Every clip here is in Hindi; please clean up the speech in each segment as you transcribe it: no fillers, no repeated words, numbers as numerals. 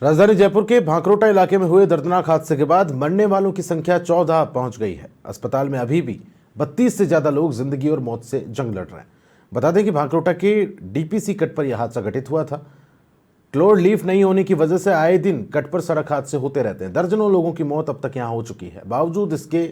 राजधानी जयपुर के भांकरोटा इलाके में हुए दर्दनाक हादसे के बाद मरने वालों की संख्या 14 पहुंच गई है। अस्पताल में अभी भी 32 से ज्यादा लोग जिंदगी और मौत से जंग लड़ रहे हैं। बता दें कि भांकरोटा के डीपीसी कट पर यह हादसा घटित हुआ था। क्लोर लीफ नहीं होने की वजह से आए दिन कट पर सड़क हादसे होते रहते हैं। दर्जनों लोगों की मौत अब तक यहां हो चुकी है। बावजूद इसके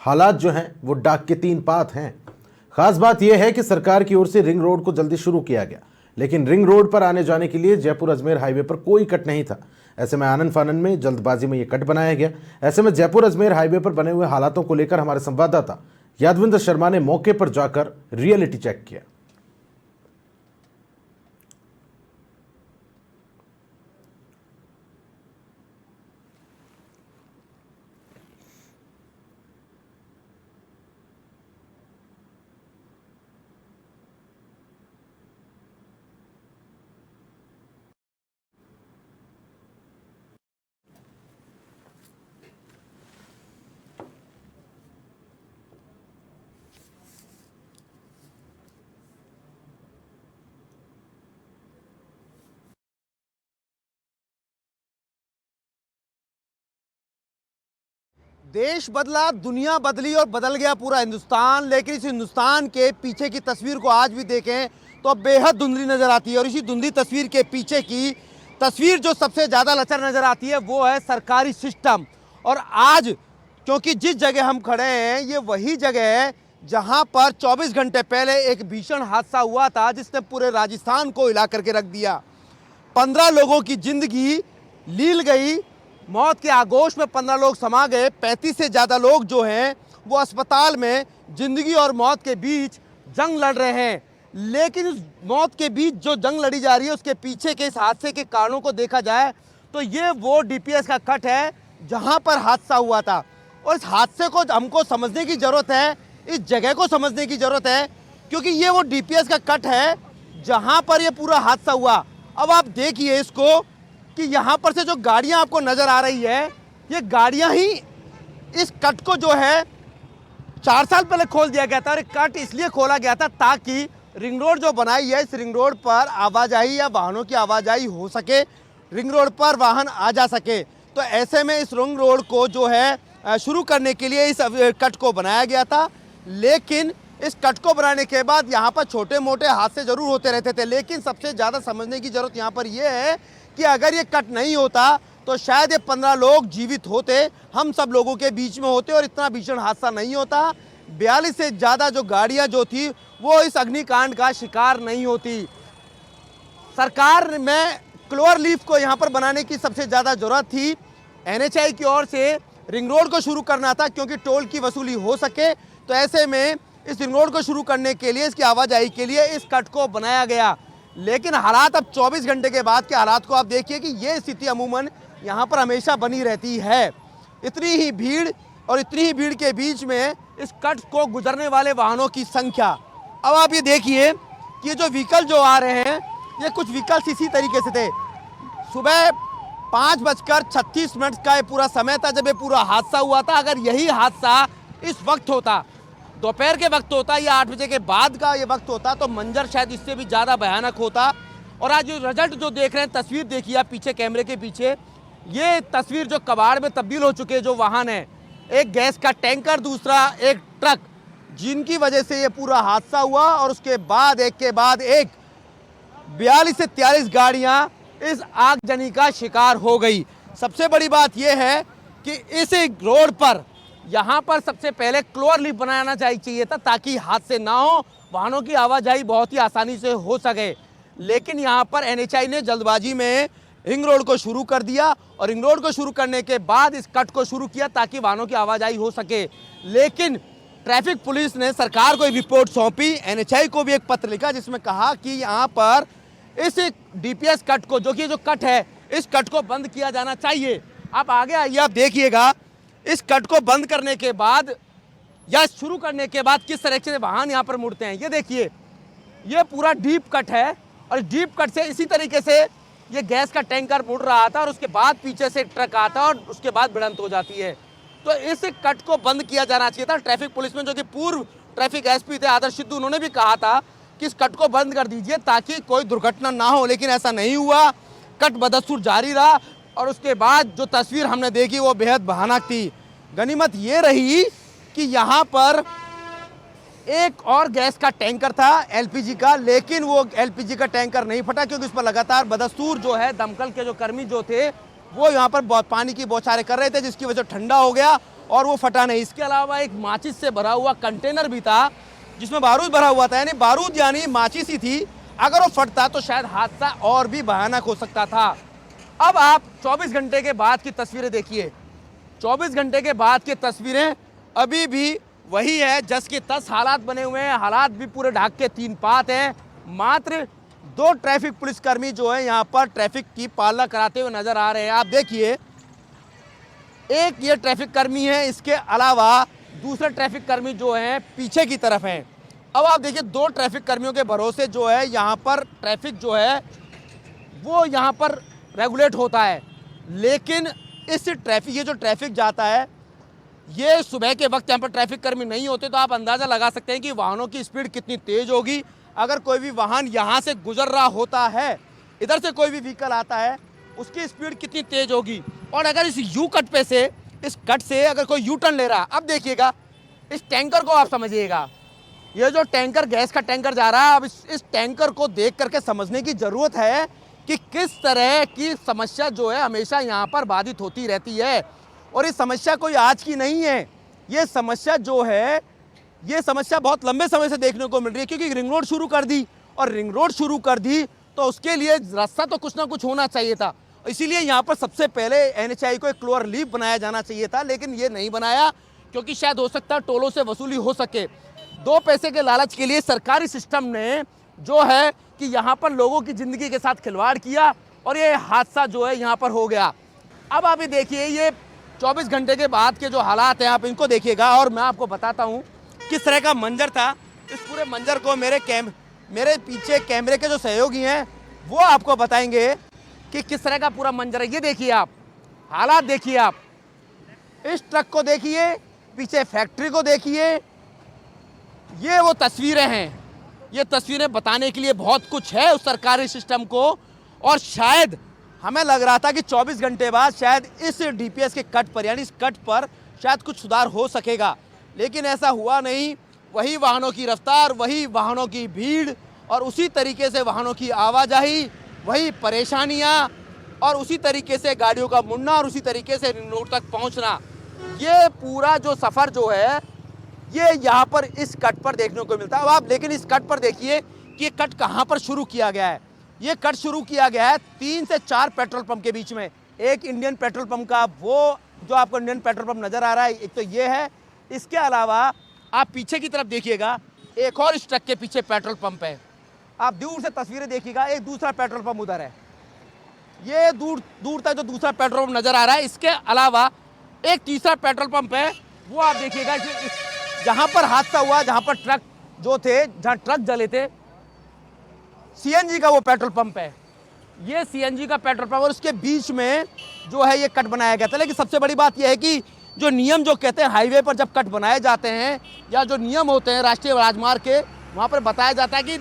हालात जो हैं वो डाक के 3 पात हैं। खास बात यह है कि सरकार की ओर से रिंग रोड को जल्दी शुरू किया गया, लेकिन रिंग रोड पर आने जाने के लिए जयपुर अजमेर हाईवे पर कोई कट नहीं था। ऐसे में आनन फानन में जल्दबाजी में यह कट बनाया गया। ऐसे में जयपुर अजमेर हाईवे पर बने हुए हालातों को लेकर हमारे संवाददाता यादविंदर शर्मा ने मौके पर जाकर रियलिटी चेक किया। देश बदला, दुनिया बदली और बदल गया पूरा हिंदुस्तान। लेकिन इस हिंदुस्तान के पीछे की तस्वीर को आज भी देखें तो बेहद धुंधली नज़र आती है। और इसी धुंधली तस्वीर के पीछे की तस्वीर जो सबसे ज़्यादा लचर नज़र आती है वो है सरकारी सिस्टम। और आज क्योंकि जिस जगह हम खड़े हैं ये वही जगह है जहां पर 24 घंटे पहले एक भीषण हादसा हुआ था जिसने पूरे राजस्थान को हिला करके रख दिया। 15 लोगों की जिंदगी लील गई। मौत के आगोश में 15 लोग समा गए। 35 से ज़्यादा लोग जो हैं वो अस्पताल में जिंदगी और मौत के बीच जंग लड़ रहे हैं। लेकिन उस मौत के बीच जो जंग लड़ी जा रही है उसके पीछे के इस हादसे के कारणों को देखा जाए तो ये वो डीपीएस का कट है जहां पर हादसा हुआ था। और इस हादसे को हमको समझने की ज़रूरत है, इस जगह को समझने की ज़रूरत है, क्योंकि ये वो डीपीएस का कट है जहाँ पर ये पूरा हादसा हुआ। अब आप देखिए इसको कि यहाँ पर से जो गाड़ियाँ आपको नज़र आ रही है ये गाड़ियाँ ही इस कट को जो है 4 साल पहले खोल दिया गया था। और कट इसलिए खोला गया था ताकि रिंग रोड जो बनाई है इस रिंग रोड पर आवाजाही या वाहनों की आवाजाही हो सके, रिंग रोड पर वाहन आ जा सके। तो ऐसे में इस रिंग रोड को जो है शुरू करने के लिए इस कट को बनाया गया था। लेकिन इस कट को बनाने के बाद यहाँ पर छोटे मोटे हादसे ज़रूर होते रहते थे। लेकिन सबसे ज़्यादा समझने की ज़रूरत यहाँ पर यह है कि अगर ये कट नहीं होता तो शायद ये 15 लोग जीवित होते, हम सब लोगों के बीच में होते और इतना भीषण हादसा नहीं होता। 42 से ज़्यादा जो गाड़ियां जो थी वो इस अग्निकांड का शिकार नहीं होती। सरकार में क्लोर लीफ को यहाँ पर बनाने की सबसे ज़्यादा ज़रूरत थी। एनएचआई की ओर से रिंग रोड को शुरू करना था क्योंकि टोल की वसूली हो सके। तो ऐसे में इस रिंग रोड को शुरू करने के लिए, इसकी आवाजाही के लिए इस कट को बनाया गया। लेकिन हालात अब 24 घंटे के बाद के हालात को आप देखिए कि ये स्थिति अमूमन यहाँ पर हमेशा बनी रहती है। इतनी ही भीड़ और इतनी ही भीड़ के बीच में इस कट को गुजरने वाले वाहनों की संख्या। अब आप ये देखिए कि ये जो व्हीकल जो आ रहे हैं ये कुछ व्हीकल्स इसी तरीके से थे। सुबह 5:36 का ये पूरा समय था जब ये पूरा हादसा हुआ था। अगर यही हादसा इस वक्त होता, दोपहर के वक्त होता या 8 बजे के बाद का ये वक्त होता तो मंजर शायद इससे भी ज़्यादा भयानक होता। और आज जो रिजल्ट जो देख रहे हैं, तस्वीर देखिए आप पीछे कैमरे के पीछे, ये तस्वीर जो कबाड़ में तब्दील हो चुके जो वाहन है, एक गैस का टैंकर, दूसरा एक ट्रक, जिनकी वजह से ये पूरा हादसा हुआ। और उसके बाद एक के बाद एक 42 से 43 गाड़ियाँ इस आगजनी का शिकार हो गई। सबसे बड़ी बात यह है कि इस रोड पर यहाँ पर सबसे पहले क्लोर लीफ बनाना चाहिए था ताकि हादसे ना हो, वाहनों की आवाजाही बहुत ही आसानी से हो सके। लेकिन यहाँ पर एनएचआई ने जल्दबाजी में रिंग रोड को शुरू कर दिया और रिंग रोड को शुरू करने के बाद इस कट को शुरू किया ताकि वाहनों की आवाजाही हो सके। लेकिन ट्रैफिक पुलिस ने सरकार को एक रिपोर्ट सौंपी, एनएचआई को भी एक पत्र लिखा जिसमें कहा कि यहाँ पर इस डीपीएस कट को, जो कि जो कट है, इस कट को बंद किया जाना चाहिए। आप आगे आइए, आप देखिएगा इस कट को बंद करने के बाद या शुरू करने के बाद किस तरह से वाहन यहाँ पर मुड़ते हैं। ये देखिए, ये पूरा डीप कट है और डीप कट से इसी तरीके से ये गैस का टैंकर मुड़ रहा था और उसके बाद पीछे से एक ट्रक आता है और उसके बाद भिड़ंत हो जाती है। तो इस कट को बंद किया जाना चाहिए था। ट्रैफिक पुलिस में जो कि पूर्व ट्रैफिक एसपी थे आदर्श सिद्धू, उन्होंने भी कहा था कि इस कट को बंद कर दीजिए ताकि कोई दुर्घटना ना हो। लेकिन ऐसा नहीं हुआ। कट बदस्तूर जारी रहा और उसके बाद जो तस्वीर हमने देखी वो बेहद भयानक थी। गनीमत ये रही कि यहाँ पर एक और गैस का टैंकर था एलपीजी का, लेकिन वो एलपीजी का टैंकर नहीं फटा क्योंकि उस पर लगातार बदस्तूर जो है दमकल के जो कर्मी जो थे वो यहाँ पर पानी की बौछारें कर रहे थे, जिसकी वजह से ठंडा हो गया और वो फटा नहीं। इसके अलावा एक माचिस से भरा हुआ कंटेनर भी था जिसमें बारूद भरा हुआ था, यानी बारूद यानी माचिस ही थी। अगर वो फटता तो शायद हादसा और भी भयानक हो सकता था। अब आप 24 घंटे के बाद की तस्वीरें देखिए। 24 घंटे के बाद की तस्वीरें अभी भी वही है, जस के तस हालात बने हुए हैं। हालात भी पूरे ढाक के तीन पात हैं। मात्र 2 ट्रैफिक पुलिसकर्मी जो है यहाँ पर ट्रैफिक की पालना कराते हुए नजर आ रहे हैं। आप देखिए, एक ये ट्रैफिक कर्मी है, इसके अलावा दूसरे ट्रैफिक कर्मी जो हैं पीछे की तरफ हैं। अब आप देखिए 2 ट्रैफिक कर्मियों के भरोसे जो है यहाँ पर ट्रैफिक जो है वो यहाँ पर रेगुलेट होता है, लेकिन इस ट्रैफिक ये जो ट्रैफिक जाता है ये सुबह के वक्त यहाँ पर ट्रैफिक कर्मी नहीं होते तो आप अंदाज़ा लगा सकते हैं कि वाहनों की स्पीड कितनी तेज़ होगी। अगर कोई भी वाहन यहाँ से गुजर रहा होता है, इधर से कोई भी व्हीकल आता है, उसकी स्पीड कितनी तेज़ होगी। और अगर इस यू कट पे से इस कट से अगर कोई यू टर्न ले रहा है, अब देखिएगा इस टैंकर को आप समझिएगा, ये जो टैंकर गैस का टैंकर जा रहा है, अब इस टैंकर को देख करके समझने की ज़रूरत है कि किस तरह की समस्या जो है हमेशा यहाँ पर बाधित होती रहती है। और ये समस्या कोई आज की नहीं है, ये समस्या जो है ये समस्या बहुत लंबे समय से देखने को मिल रही है, क्योंकि रिंग रोड शुरू कर दी और रिंग रोड शुरू कर दी तो उसके लिए रास्ता तो कुछ ना कुछ होना चाहिए था। इसीलिए यहाँ पर सबसे पहले एनएचआई को एक क्लोअर लीफ बनाया जाना चाहिए था, लेकिन ये नहीं बनाया क्योंकि शायद हो सकता है टोलों से वसूली हो सके। 2 पैसे के लालच के लिए सरकारी सिस्टम ने जो है कि यहाँ पर लोगों की ज़िंदगी के साथ खिलवाड़ किया और ये हादसा जो है यहाँ पर हो गया। अब आप ये देखिए, ये 24 घंटे के बाद के जो हालात हैं आप इनको देखिएगा और मैं आपको बताता हूँ किस तरह का मंजर था। इस पूरे मंजर को मेरे पीछे कैमरे के जो सहयोगी हैं वो आपको बताएंगे कि किस तरह का पूरा मंजर है। ये देखिए, आप हालात देखिए, आप इस ट्रक को देखिए, पीछे फैक्ट्री को देखिए, ये वो तस्वीरें हैं। ये तस्वीरें बताने के लिए बहुत कुछ है उस सरकारी सिस्टम को, और शायद हमें लग रहा था कि 24 घंटे बाद शायद इस डीपीएस के कट पर यानी इस कट पर शायद कुछ सुधार हो सकेगा, लेकिन ऐसा हुआ नहीं। वही वाहनों की रफ्तार, वही वाहनों की भीड़ और उसी तरीके से वाहनों की आवाजाही, वही परेशानियां और उसी तरीके से गाड़ियों का मुड़ना और उसी तरीके से रिंग रोड तक पहुंचना। ये पूरा जो सफ़र जो है ये यहाँ पर इस कट पर देखने को मिलता है। अब आप लेकिन इस कट पर देखिए कि ये कट कहाँ पर शुरू किया गया है। ये कट शुरू किया गया है 3 से 4 पेट्रोल पंप के बीच में। एक इंडियन पेट्रोल पंप का वो जो आपको इंडियन पेट्रोल पंप नज़र आ रहा है, एक तो ये है। इसके अलावा आप पीछे की तरफ देखिएगा, एक और इस ट्रक के पीछे पेट्रोल पंप है। आप दूर से तस्वीरें देखिएगा, एक दूसरा पेट्रोल पंप उधर है। ये दूर तक जो दूसरा पेट्रोल पंप नज़र आ रहा है, इसके अलावा एक तीसरा पेट्रोल पंप है, वो आप देखिएगा। जहाँ पर हादसा हुआ, जहाँ पर ट्रक जो थे, जहाँ ट्रक जले थे, सीएनजी का वो पेट्रोल पंप है। ये सीएनजी का पेट्रोल पंप और उसके बीच में जो है ये कट बनाया गया था। लेकिन सबसे बड़ी बात यह है कि जो नियम जो कहते हैं हाईवे पर जब कट बनाए जाते हैं या जो नियम होते हैं राष्ट्रीय राजमार्ग के, वहाँ पर बताया जाता है कि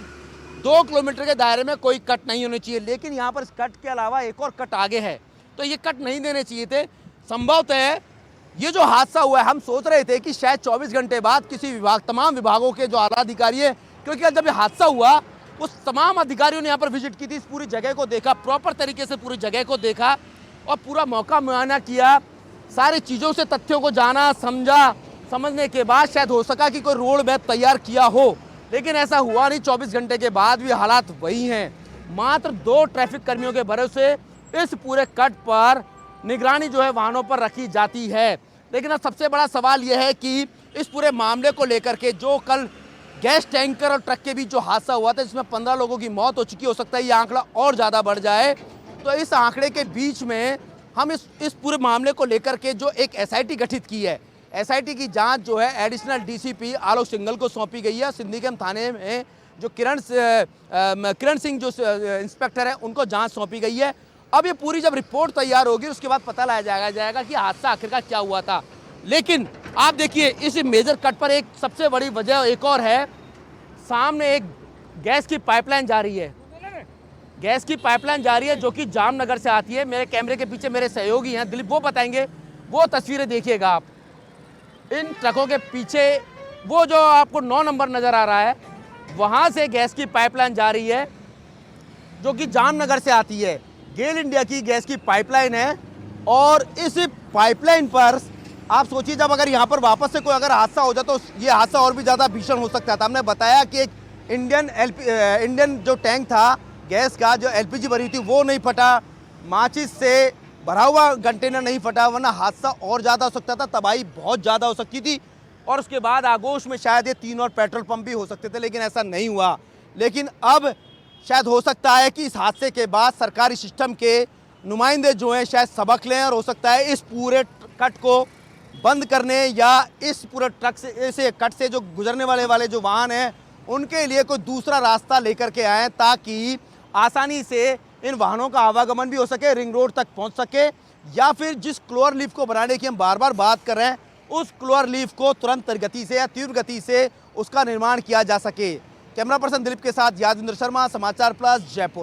2 किलोमीटर के दायरे में कोई कट नहीं होने चाहिए। लेकिन यहाँ पर इस कट के अलावा एक और कट आगे है, तो ये कट नहीं देने चाहिए थे। संभवतः ये जो हादसा हुआ है, हम सोच रहे थे कि शायद 24 घंटे बाद किसी विभाग, तमाम विभागों के जो आला अधिकारी है, क्योंकि जब ये हादसा हुआ उस तमाम अधिकारियों ने यहाँ पर विजिट की थी, इस पूरी जगह को देखा, प्रॉपर तरीके से पूरी जगह को देखा और पूरा मौका मुआयना किया, सारी चीज़ों से तथ्यों को जाना, समझा। समझने के बाद शायद हो सका कि कोई रोड मैप तैयार किया हो, लेकिन ऐसा हुआ नहीं। 24 घंटे के बाद भी हालात वही हैं। मात्र 2 ट्रैफिक कर्मियों के भरोसे इस पूरे कट पर निगरानी जो है वाहनों पर रखी जाती है। लेकिन अब सबसे बड़ा सवाल यह है कि इस पूरे मामले को लेकर के जो कल गैस टैंकर और ट्रक के बीच जो हादसा हुआ था, जिसमें 15 लोगों की मौत हो चुकी, हो सकता है ये आंकड़ा और ज़्यादा बढ़ जाए। तो इस आंकड़े के बीच में हम इस पूरे मामले को लेकर के जो एक एसआईटी गठित की है, एसआईटी की जांच जो है एडिशनल डीसीपी आलोक सिंघल को सौंपी गई है। सिंदीगम थाने में जो किरण सिंह जो इंस्पेक्टर है उनको जांच सौंपी गई है। अब ये पूरी जब रिपोर्ट तैयार होगी उसके बाद पता लगाया जाएगा कि हादसा आखिरकार क्या हुआ था। लेकिन आप देखिए इस मेजर कट पर एक सबसे बड़ी वजह एक और है, सामने एक गैस की पाइपलाइन जा रही है। गैस की पाइपलाइन जा रही है जो कि जामनगर से आती है। मेरे कैमरे के पीछे मेरे सहयोगी हैं दिलीप, वो बताएंगे। वो तस्वीरें देखिएगा आप, इन ट्रकों के पीछे वो जो आपको 9 नंबर नज़र आ रहा है, वहाँ से गैस की पाइपलाइन जा रही है जो कि जामनगर से आती है। गेल इंडिया की गैस की पाइपलाइन है और इस पाइपलाइन पर आप सोचिए, जब अगर यहाँ पर वापस से कोई अगर हादसा हो जाए तो ये हादसा और भी ज़्यादा भीषण हो सकता था। हमने बताया कि एक इंडियन जो टैंक था गैस का, जो एलपीजी भरी थी, वो नहीं फटा, माचिस से भरा हुआ कंटेनर नहीं फटा, वरना हादसा और ज़्यादा हो सकता था, तबाही बहुत ज़्यादा हो सकती थी। और उसके बाद आगोश में शायद ये 3 और पेट्रोल पंप भी हो सकते थे, लेकिन ऐसा नहीं हुआ। लेकिन अब शायद हो सकता है कि इस हादसे के बाद सरकारी सिस्टम के नुमाइंदे जो हैं शायद सबक लें, और हो सकता है इस पूरे कट को बंद करने या इस पूरे ट्रक से, इस कट से जो गुजरने वाले जो वाहन हैं उनके लिए कोई दूसरा रास्ता लेकर के आएँ, ताकि आसानी से इन वाहनों का आवागमन भी हो सके, रिंग रोड तक पहुंच सके, या फिर जिस क्लोअर लीफ को बनाने की हम बार बार बात कर रहे हैं उस क्लोअर लीफ को तुरंत गति से या तीव्र गति से उसका निर्माण किया जा सके। कैमरा पर्सन दिलीप के साथ यादविंद्र शर्मा, समाचार प्लस, जयपुर।